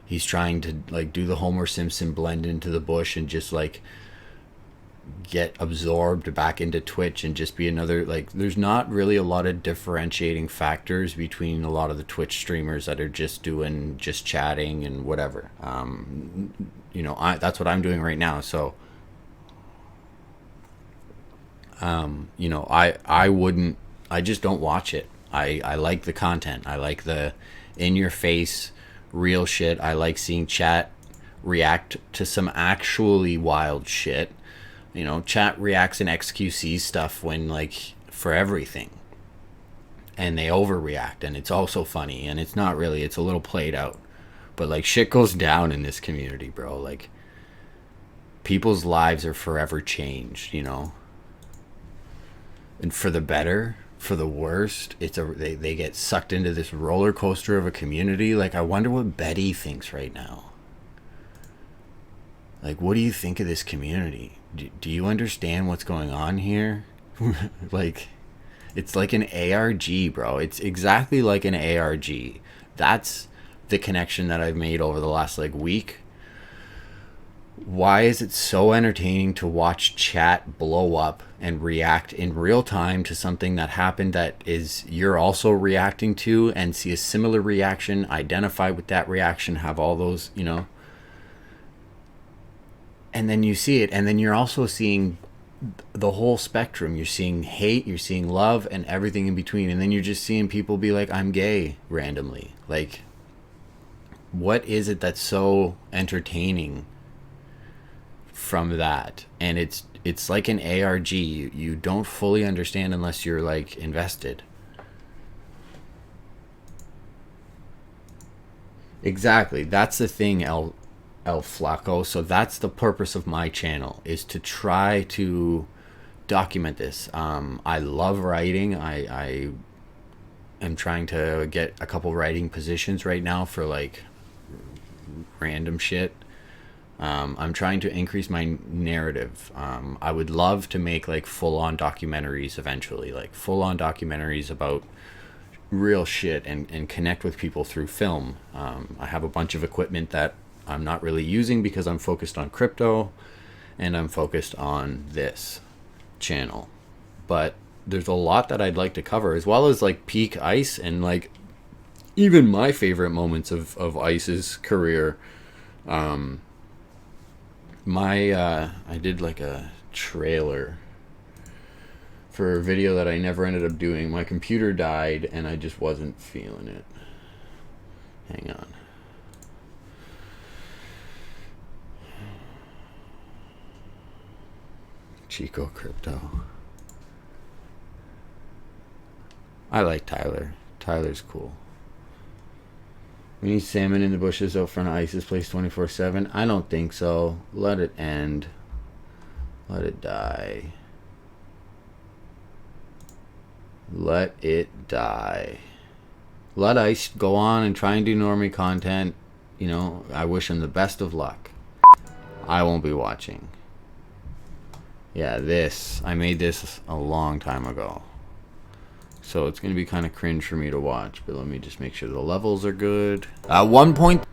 He's trying to like do the Homer Simpson blend into the bush and just like get absorbed back into Twitch and just be another, like, there's not really a lot of differentiating factors between a lot of the Twitch streamers that are just chatting and whatever. That's what I'm doing right now. So I just don't watch it. I like the content. I like the in your face real shit. I like seeing chat react to some actually wild shit. Chat reacts in XQC stuff when, like, for everything. And they overreact, and it's also funny, and it's not really, it's a little played out. But, like, shit goes down in this community, bro. Like, people's lives are forever changed, And for the better, for the worst, they get sucked into this roller coaster of a community. Like, I wonder what Betty thinks right now. Like, what do you think of this community? Do you understand what's going on here? Like, it's like an ARG, bro. It's exactly like an ARG. That's the connection that I've made over the last, like, week. Why is it so entertaining to watch chat blow up and react in real time to something that happened that is you're also reacting to, and see a similar reaction, identify with that reaction, have all those, and then you see it, and then you're also seeing the whole spectrum. You're seeing hate, you're seeing love, and everything in between. And then you're just seeing people be like, I'm gay, randomly. Like, what is it that's so entertaining from that? And it's like an ARG. You don't fully understand unless you're, like, invested. Exactly. That's the thing, El Flaco. So that's the purpose of my channel, is to try to document this. I love writing. I am trying to get a couple writing positions right now for, like, random shit. I'm trying to increase my narrative. I would love to make like full-on documentaries eventually, like full-on documentaries about real shit and connect with people through film. I have a bunch of equipment that I'm not really using because I'm focused on crypto and I'm focused on this channel. But there's a lot that I'd like to cover, as well as like peak Ice and like even my favorite moments of Ice's career. I did like a trailer for a video that I never ended up doing. My computer died and I just wasn't feeling it. Hang on. Chico Crypto. I like Tyler. Tyler's cool. We need salmon in the bushes out front of Ice's place 24/7. I don't think so. Let it end. Let it die. Let it die. Let Ice go on and try and do normie content. You know, I wish him the best of luck. I won't be watching. Yeah, I made this a long time ago. So it's going to be kind of cringe for me to watch, but let me just make sure the levels are good. At one point,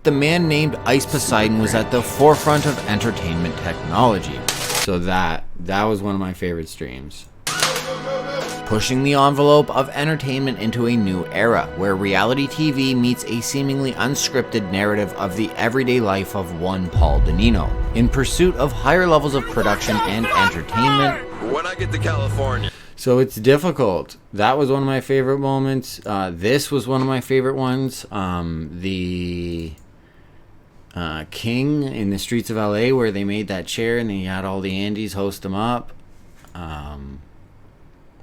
the man named Ice Poseidon was at the forefront of entertainment technology. So that was one of my favorite streams. Pushing the envelope of entertainment into a new era, where reality TV meets a seemingly unscripted narrative of the everyday life of one Paul Danino, in pursuit of higher levels of production and entertainment. When I get to California. So it's difficult. That was one of my favorite moments. This was one of my favorite ones. The King in the streets of LA, where they made that chair and he had all the Andes host him up.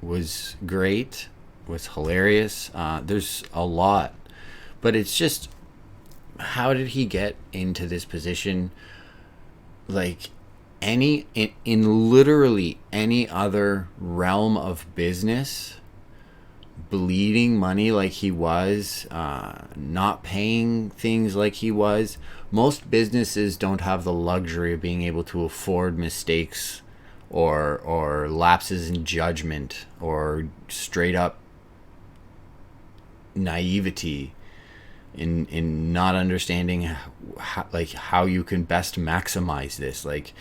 Was great, was hilarious. There's a lot, but it's just, how did he get into this position? Like in literally any other realm of business, bleeding money like he was, not paying things like he was, most businesses don't have the luxury of being able to afford mistakes or lapses in judgment or straight up naivety in not understanding how you can best maximize this. Like,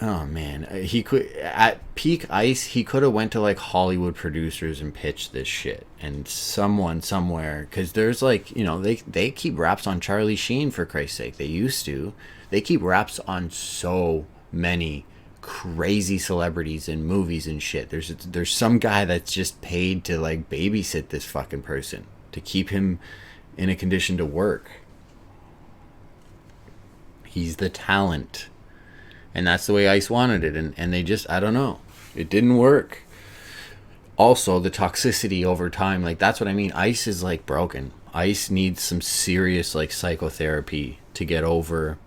oh man, he could, at peak Ice, he could have went to like Hollywood producers and pitched this shit, and someone somewhere, because there's like, you know, they keep raps on Charlie Sheen, for Christ's sake. They used to. They keep raps on so many crazy celebrities and movies and shit. There's some guy that's just paid to like babysit this fucking person to keep him in a condition to work. He's the talent, and that's the way Ice wanted it, and they just, I don't know, it didn't work. Also, the toxicity over time, like, that's what I mean. Ice is like broken. Ice needs some serious like psychotherapy to get over.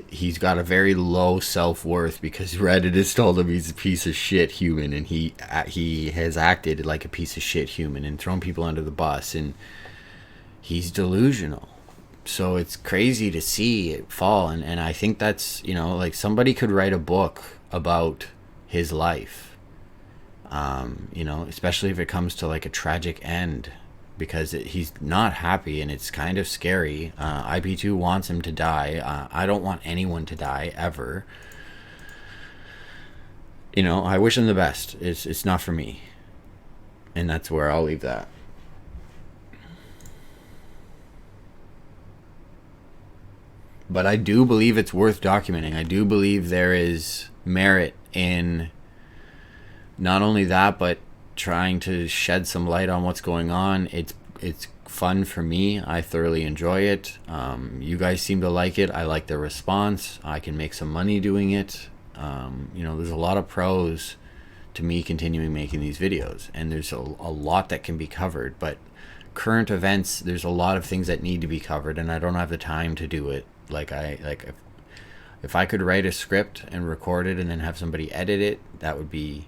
He's got a very low self-worth because Reddit has told him he's a piece of shit human, and he has acted like a piece of shit human and thrown people under the bus, and he's delusional. So it's crazy to see it fall, and I think that's, you know, like, somebody could write a book about his life, you know, especially if it comes to like a tragic end, because he's not happy and it's kind of scary. IP2 wants him to die. I don't want anyone to die ever. You know, I wish him the best. It's not for me, and that's where I'll leave that. But I do believe it's worth documenting. I do believe there is merit in not only that, but trying to shed some light on what's going on. It's fun for me. I thoroughly enjoy it. You guys seem to like it. I like the response. I can make some money doing it. You know, there's a lot of pros to me continuing making these videos, and there's a lot that can be covered. But current events, there's a lot of things that need to be covered, and I don't have the time to do it. If I could write a script and record it and then have somebody edit it, that would be,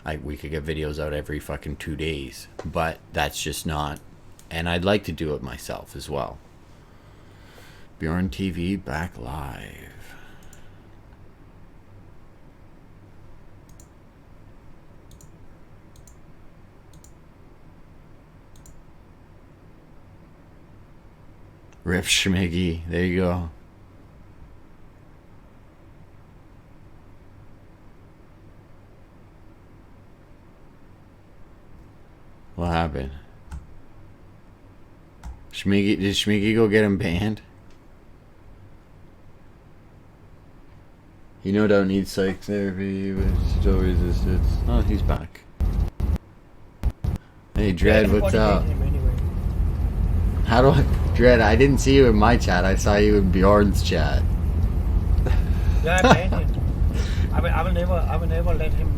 like, we could get videos out every fucking 2 days. But that's just not And I'd like to do it myself as well. Bjorn TV back live. Rip Schmiggy. There you go. What happened? Schmiggy, did Schmiggy go get him banned? He no doubt needs psych therapy, but still resistance. Oh, he's back. Hey, Dread, what's up? How do I... Dread, I didn't see you in my chat. I saw you in Bjorn's chat. Yeah, I banned him. I will never let him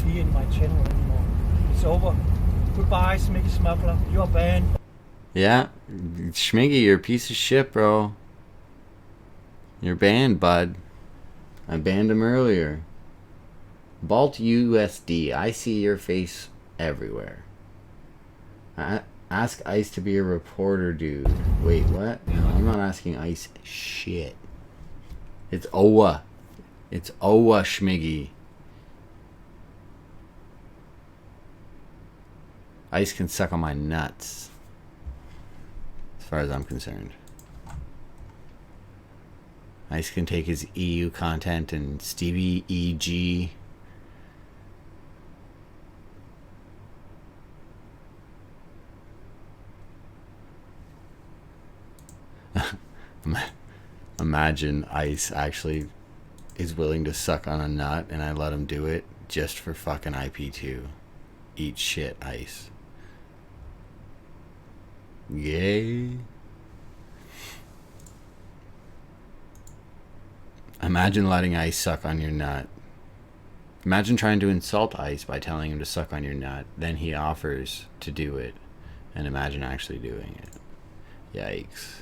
be in my channel anymore. It's over. Goodbye, Smiggy Smuggler. You're banned. Yeah, Schmiggy, you're a piece of shit, bro. You're banned, bud. I banned him earlier. Balt USD, I see your face everywhere. Ask Ice to be a reporter, dude. Wait, what? No, I'm not asking Ice shit. It's Owa. It's Owa, Schmiggy. Ice can suck on my nuts. As far as I'm concerned. Ice can take his EU content and Stevie EG. Imagine Ice actually is willing to suck on a nut and I let him do it just for fucking IP2. Eat shit, Ice. Yay. Imagine letting Ice suck on your nut. Imagine trying to insult Ice by telling him to suck on your nut. Then he offers to do it. And imagine actually doing it. Yikes.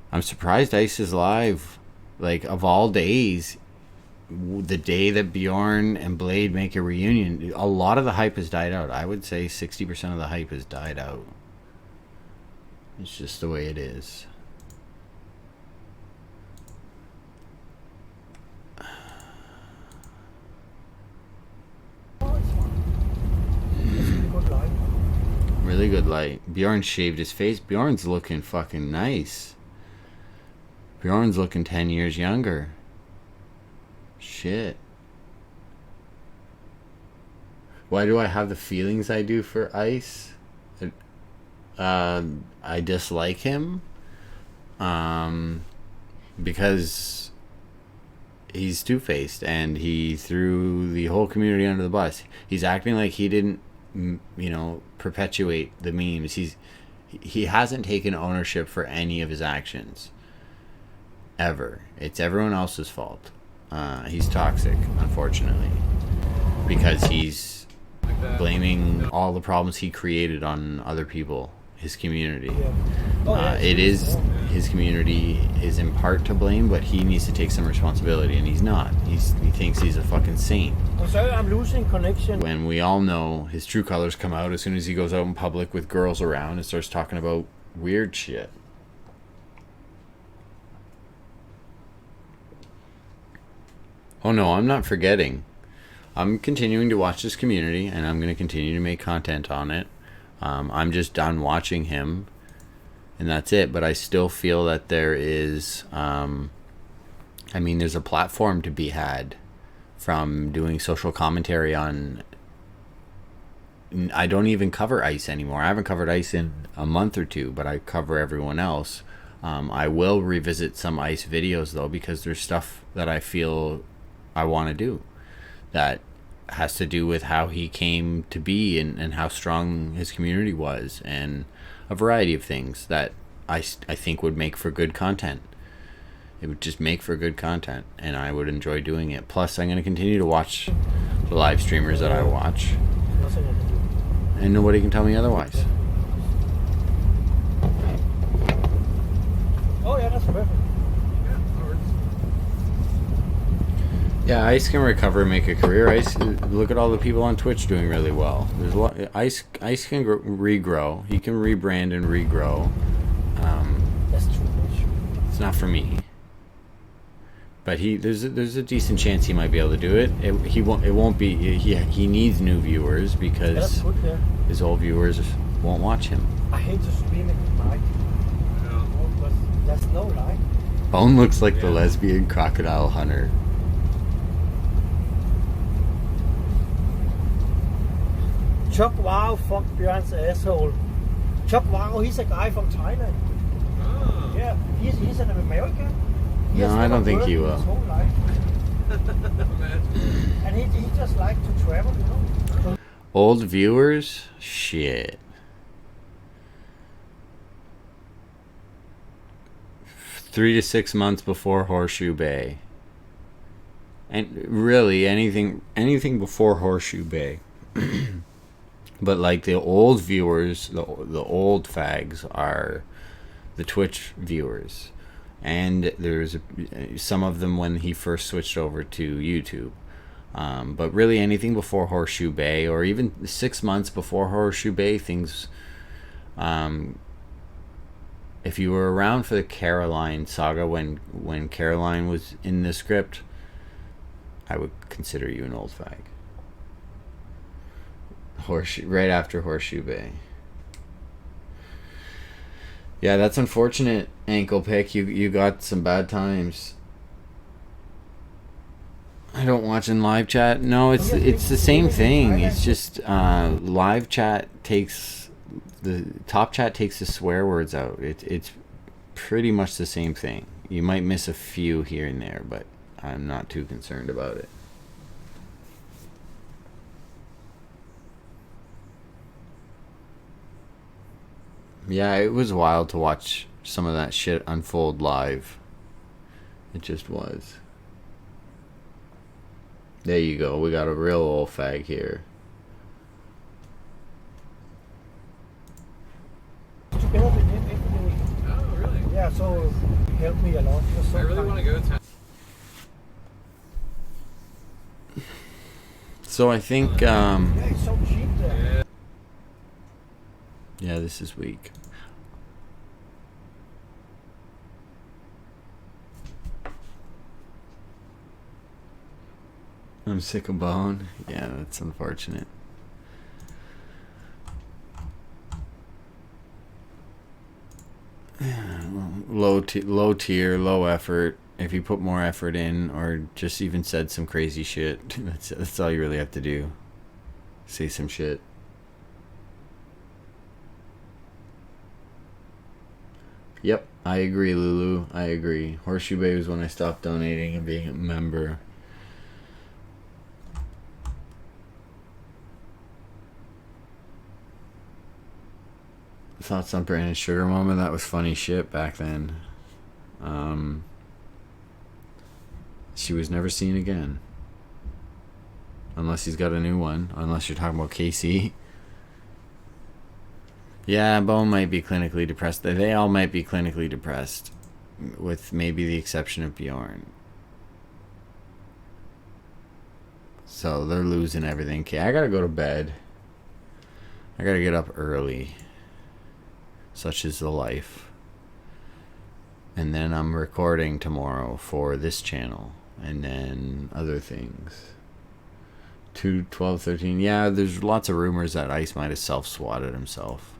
I'm surprised Ice is live. Like, of all days, the day that Bjorn and Blade make a reunion, a lot of the hype has died out. I would say 60% of the hype has died out. It's just the way it is. Really good light. Bjorn shaved his face. Bjorn's looking fucking nice. Bjorn's looking 10 years younger. Shit. Why do I have the feelings I do for Ice? I dislike him. Because he's two-faced and he threw the whole community under the bus. He's acting like he didn't, you know, perpetuate the memes. He hasn't taken ownership for any of his actions. Ever. It's everyone else's fault. He's toxic, unfortunately, because he's blaming all the problems he created on other people, his community. It is his community is in part to blame, but he needs to take some responsibility, and he's not. He thinks he's a fucking saint. I'm sorry, I'm losing connection. When we all know his true colors come out as soon as he goes out in public with girls around and starts talking about weird shit. Oh no, I'm not forgetting. I'm continuing to watch this community, and I'm going to continue to make content on it. I'm just done watching him, and that's it. But I still feel that there is, there's a platform to be had from doing social commentary on... I don't even cover Ice anymore. I haven't covered Ice in a month or two, but I cover everyone else. I will revisit some Ice videos, though, because there's stuff that I feel I want to do that has to do with how he came to be and how strong his community was, and a variety of things that I think would make for good content. It would just make for good content, and I would enjoy doing it. Plus, I'm going to continue to watch the live streamers that I watch, and nobody can tell me otherwise. Oh yeah, that's perfect. Yeah, Ice can recover and make a career. Ice, look at all the people on Twitch doing really well. There's a lot. Ice can regrow. He can rebrand and regrow. That's too much. It's not for me. But there's a decent chance he might be able to do it. He won't be. He needs new viewers because That's good there. his old viewers won't watch him. I hate to stream it at night. But there's no light. Bone looks like the lesbian crocodile hunter. Chuck Wow fucked Bjørn's asshole. Chuck Wow, he's a guy from Thailand. Oh. Yeah, he's an American. He No, has I never don't think worked he in will. his whole life. And he just likes to travel, you know. Old viewers? Shit. 3 to 6 months before Horseshoe Bay. And really, anything before Horseshoe Bay. But like the old viewers, the old fags are the Twitch viewers. And there's some of them when he first switched over to YouTube. But really anything before Horseshoe Bay, or even 6 months before Horseshoe Bay, things... if you were around for the Caroline saga when Caroline was in the script, I would consider you an old fag. Right after Horseshoe Bay. Yeah, that's unfortunate, Ankle Pick. You got some bad times. I don't watch in live chat. No, it's the same thing. It's just live chat takes the top chat takes the swear words out. It's pretty much the same thing. You might miss a few here and there, but I'm not too concerned about it. Yeah, it was wild to watch some of that shit unfold live. It just was. There you go. We got a real old fag here. Together with him every week. Oh, really? Yeah, so he helped me a lot. He was so I really kind. want to go to. So I think Yeah, it's so cheap there. yeah, this is weak. I'm sick of Bone. Yeah, that's unfortunate. Low tier, low effort. If you put more effort in, or just even said some crazy shit, that's all you really have to do. Say some shit. Yep, I agree, Lulu. I agree. Horseshoe Bay was when I stopped donating and being a member. Thoughts on Brandon Sugar Mama? That was funny shit back then. She was never seen again. Unless he's got a new one. Unless you're talking about Casey. Yeah, Bone might be clinically depressed. They all might be clinically depressed. With maybe the exception of Bjorn. So they're losing everything. Okay, I gotta go to bed. I gotta get up early. Such is the life. And then I'm recording tomorrow for this channel. And then other things. 2, 12, 13. Yeah, there's lots of rumors that Ice might have self-swatted himself.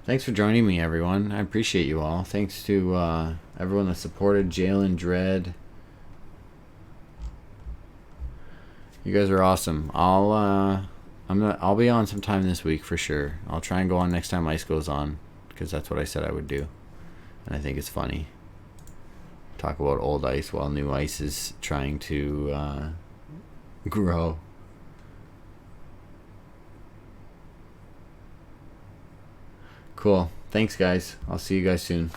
Thanks for joining me, everyone. I appreciate you all. Thanks to everyone that supported. Jalen, Dread. You guys are awesome. I'll be on sometime this week for sure. I'll try and go on next time Ice goes on, because that's what I said I would do. And I think it's funny. Talk about old Ice while new Ice is trying to grow. Cool. Thanks, guys. I'll see you guys soon.